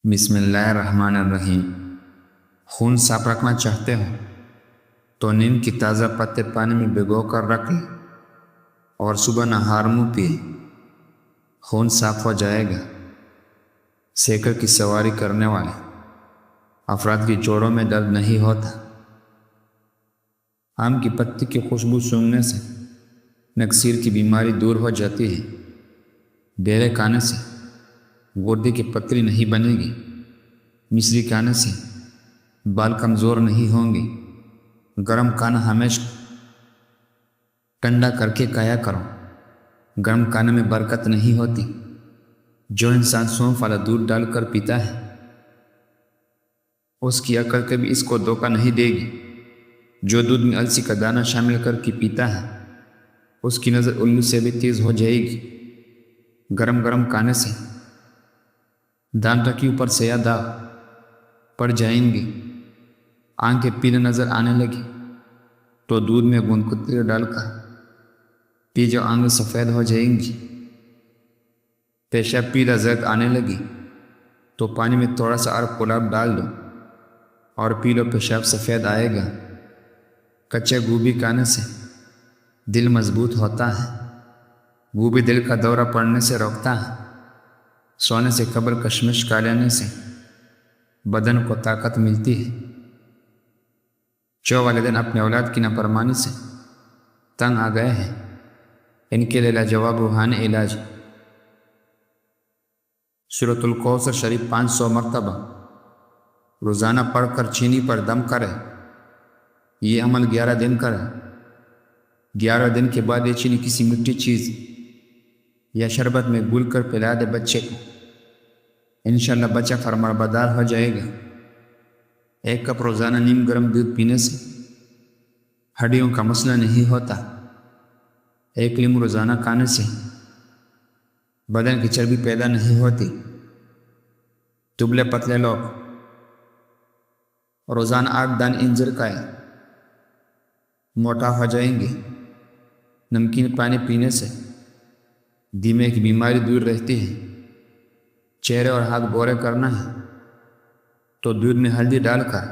بسم اللہ الرحمن الرحیم۔ خون صاف رکھنا چاہتے ہو تو نیم کی تازہ پتے پانی میں بھگو کر رکھ لیں اور صبح نہار منہ پیے، خون صاف ہو جائے گا۔ سیکل کی سواری کرنے والے افراد کی جوڑوں میں درد نہیں ہوتا۔ آم کی پتی کی خوشبو سونگھنے سے نکسیر کی بیماری دور ہو جاتی ہے۔ بیرے کھانے سے گردے کی پتری نہیں بنے گی۔ مصری کھانے سے بال کمزور نہیں ہوں گے۔ گرم کھانا ہمیشہ ٹھنڈا کر کے کھایا کرو، گرم کھانے میں برکت نہیں ہوتی۔ جو انسان سونف والا دودھ ڈال کر پیتا ہے اس کی عقل کبھی اس کو دھوکہ نہیں دے گی۔ جو دودھ میں السی کا دانہ شامل کر کے پیتا ہے اس کی نظر الو سے بھی تیز ہو جائے گی۔ گرم کھانے سے دانتوں کے اوپر سیاہ داغ پڑ جائیں گے۔ آنکھیں پیلے نظر آنے لگی تو دودھ میں گوند کتری ڈال کر پی جو آنکھیں سفید ہو جائیں گی۔ پیشاب پیلا زرد آنے لگی تو پانی میں تھوڑا سا عرق گلاب ڈال دو اور پی لو، پیشاب سفید آئے گا۔ کچے گوبھی کھانے سے دل مضبوط ہوتا ہے۔ گوبھی دل کا دورہ پڑنے سے روکتا ہے۔ سونے سے قبل کشمش کھا لینے سے بدن کو طاقت ملتی ہے۔ جو والدین اپنے اولاد کی نافرمانی سے تنگ آ گئے ہیں ان کے لیے لاجواب روحانی علاج۔ سورۃ الکوثر شریف 500 مرتبہ روزانہ پڑھ کر چینی پر دم کرے۔ یہ عمل 11 دن کرے۔ 11 دن کے بعد یہ چینی کسی میٹھی چیز یا شربت میں گھول کر پلا دے بچے کو، انشاءاللہ بچہ فرمانبردار ہو جائے گا۔ 1 کپ روزانہ نیم گرم دودھ پینے سے ہڈیوں کا مسئلہ نہیں ہوتا۔ 1 لیمو روزانہ کھانے سے بدن کی چربی پیدا نہیں ہوتی۔ دبلے پتلے لوگ روزانہ 8 دان انجیر کھائیں، موٹا ہو جائیں گے۔ نمکین پانی پینے سے دماغ کی بیماری دور رہتی ہے۔ چہرے اور ہاتھ گورے کرنا ہے تو دودھ میں ہلدی ڈال کر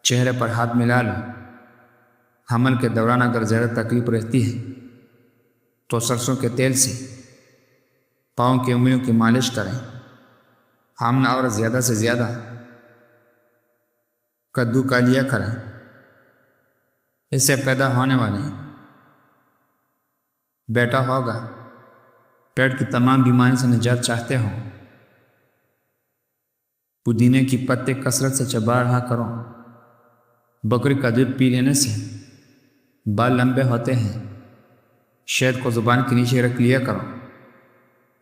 چہرے پر ہاتھ ملا لو۔ حمل کے دوران اگر زیادہ تکلیف رہتی ہے تو سرسوں کے تیل سے پاؤں کی انگلیوں کی مالش کریں۔ حاملہ عورت زیادہ سے زیادہ کدو کھا لیا کریں، اس سے پیدا ہونے والے بیٹا ہوگا۔ پیٹ کی تمام بیماریوں سے نجات چاہتے ہو پودینے کی پتے کثرت سے چبا رہا کرو۔ بکری کا دودھ پی لینے سے بال لمبے ہوتے ہیں۔ شہد کو زبان کے نیچے رکھ لیا کرو،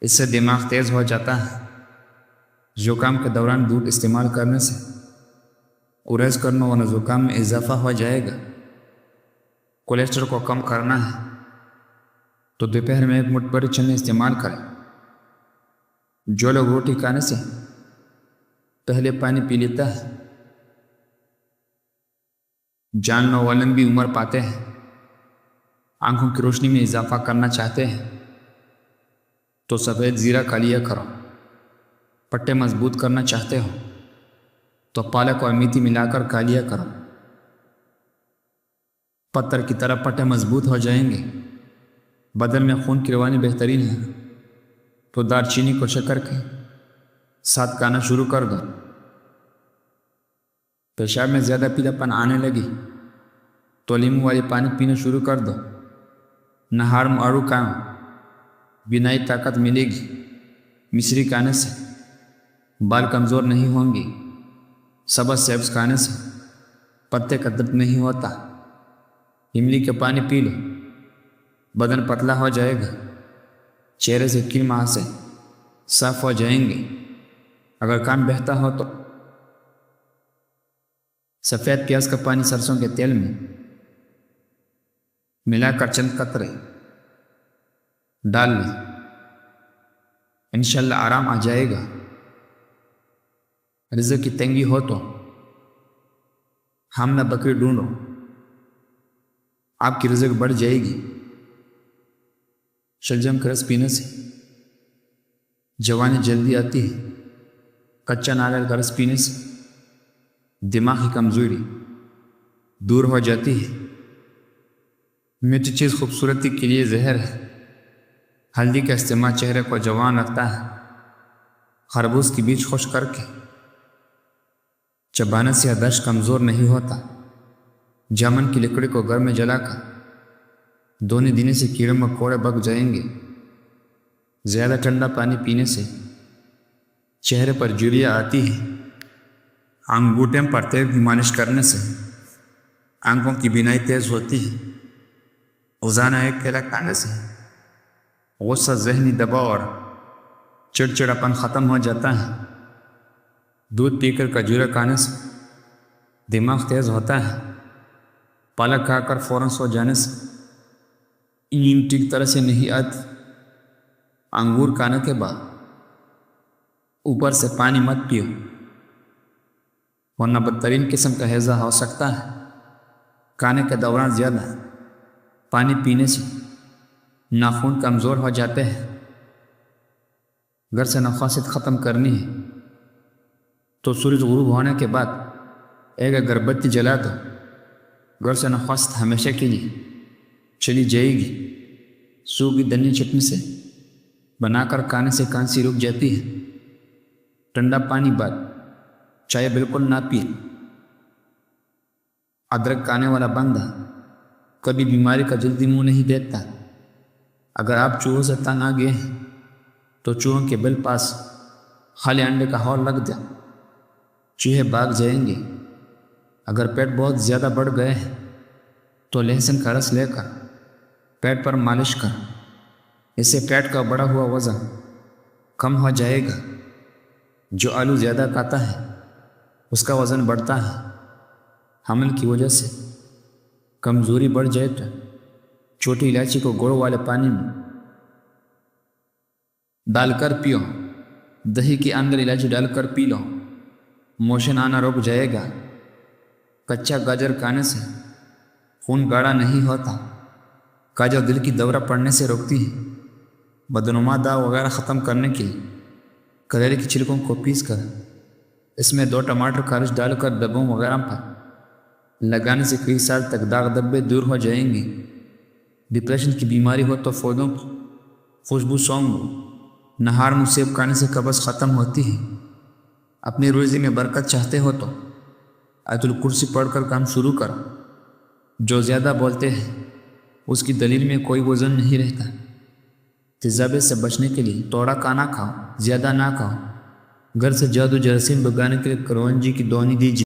اس سے دماغ تیز ہو جاتا ہے۔ زکام کے دوران دودھ استعمال کرنے سے گریز کرنا ورنہ زکام میں اضافہ ہو جائے گا۔ کولیسٹرول کو کم کرنا ہے تو دوپہر میں 1 مٹھ بڑے چنے استعمال کریں۔ جو لوگ روٹی کھانے سے پہلے پانی پی لیتا ہے جان لو وہ لمبی عمر پاتے ہیں۔ آنکھوں کی روشنی میں اضافہ کرنا چاہتے ہیں تو سفید زیرہ کھا لیا کرو۔ پٹے مضبوط کرنا چاہتے ہو تو پالک اور میتھی ملا کر کھا لیا کرو، پتھر کی طرح پٹے مضبوط ہو جائیں گے۔ بدن میں خون کی روانی بہترین ہے تو دار چینی کو شکر کے ساتھ کھانا شروع کر دو۔ پیشاب میں زیادہ پیلا پن آنے لگی تو لیمو والی پانی پینا شروع کر دو۔ نہار میں آڑو کھاؤ، بینائی طاقت ملے گی۔ مصری کھانے سے بال کمزور نہیں ہوں گے۔ سبز سیبز کھانے سے پتے کا درد نہیں ہوتا۔ املی کا پانی پی لو، بدن پتلا ہو جائے گا۔ چہرے سے کیل مہاسے صاف ہو جائیں گے۔ اگر کان بہتا ہو تو سفید پیاز کا پانی سرسوں کے تیل میں ملا کر چند قطرے ڈال لیں، انشاءاللہ آرام آ جائے گا۔ رزق کی تنگی ہو تو حاملہ بکری ڈھونڈو، آپ کی رزق بڑھ جائے گی۔ شلجم کا رس پینے سے جوانی جلدی آتی ہے۔ کچا ناریل کا رس پینے سے دماغی کمزوری دور ہو جاتی ہے۔ میٹھی چیز خوبصورتی کے لیے زہر ہے۔ ہلدی کا استعمال چہرے کو جوان رکھتا ہے۔ خربوز کے بیج خشک کر کے چبانے سے یاداشت کمزور نہیں ہوتا۔ جامن کی لکڑی کو گھر میں جلا کر دھونے دینے سے کیڑے مکوڑے بھگ جائیں گے۔ زیادہ ٹھنڈا پانی پینے سے چہرے پر جھریاں آتی ہے۔ انگوٹھے پر تیل کی مالش کرنے سے آنکھوں کی بینائی تیز ہوتی ہے۔ روزانہ ایک کیلا کھانے سے غصہ، ذہنی دباؤ اور چڑچڑاپن ختم ہو جاتا ہے۔ دودھ پی کر کھجورے کھانے سے دماغ تیز ہوتا ہے۔ پالک کھا کر فوراً سو جانے سے نیند ٹھیک طرح سے نہیں آتی۔ انگور کھانے کے بعد اوپر سے پانی مت پیو، ورنہ بدترین قسم کا ہیضہ ہو سکتا ہے۔ کھانے کے دوران زیادہ پانی پینے سے ناخن کمزور ہو جاتے ہیں۔ گھر سے نفاست ختم کرنی ہے تو سورج غروب ہونے کے بعد ایک اگر بتی جلا دو۔ گھر سے نفاست ہمیشہ کے لیے چلی جائے گی۔ سوکھی دھنیا چٹنی سے بنا کر کھانے سے کھانسی رک جاتی ہے۔ ٹھنڈا پانی بعد چائے بالکل نہ پیے۔ ادرک کھانے والا بندہ کبھی بیماری کا جلدی منہ نہیں دیتا۔ اگر آپ چوہوں سے تنگ آ گئے ہیں تو چوہوں کے بل پاس خالی انڈے کا ہول لگ دیں، چوہے بھاگ جائیں گے۔ اگر پیٹ بہت زیادہ بڑھ گئے ہیں تو لہسن کا رس لے کر پیٹ پر مالش کر، اس سے پیٹ کا بڑھا ہوا وزن کم ہو جائے گا۔ جو آلو زیادہ کھاتا ہے اس کا وزن بڑھتا ہے۔ حمل کی وجہ سے کمزوری بڑھ جائے تو چھوٹی الائچی کو گڑ والے پانی میں ڈال کر پیو۔ دہی کے اندر الائچی ڈال کر پی لو، موشن آنا رک جائے گا۔ کچا گاجر کھانے سے خون گاڑھا نہیں ہوتا۔ گاجر دل کی دورہ پڑنے سے روکتی ہے۔ بدنما داغ وغیرہ ختم کرنے کے لیے کریلے کی چھلکوں کو پیس کر اس میں 2 ٹماٹر کا رس ڈال کر دبوں وغیرہ پر لگانے سے کئی سال تک داغ دبے دور ہو جائیں گے۔ ڈپریشن کی بیماری ہو تو پودوں کی خوشبو سونگھ نہار میں سیب کھانے سے قبض ختم ہوتی ہے۔ اپنی روزی میں برکت چاہتے ہو تو آیت الکرسی پڑھ کر کام شروع کرو۔ جو زیادہ بولتے ہیں اس کی دلیل میں کوئی وزن نہیں رہتا۔ تیزابی سے بچنے کے لیے تھوڑا کھانا کھاؤ، زیادہ نہ کھاؤ۔ گھر سے جادو جراثیم بھگانے کے لیے کرونجی کی دونی دیجیے۔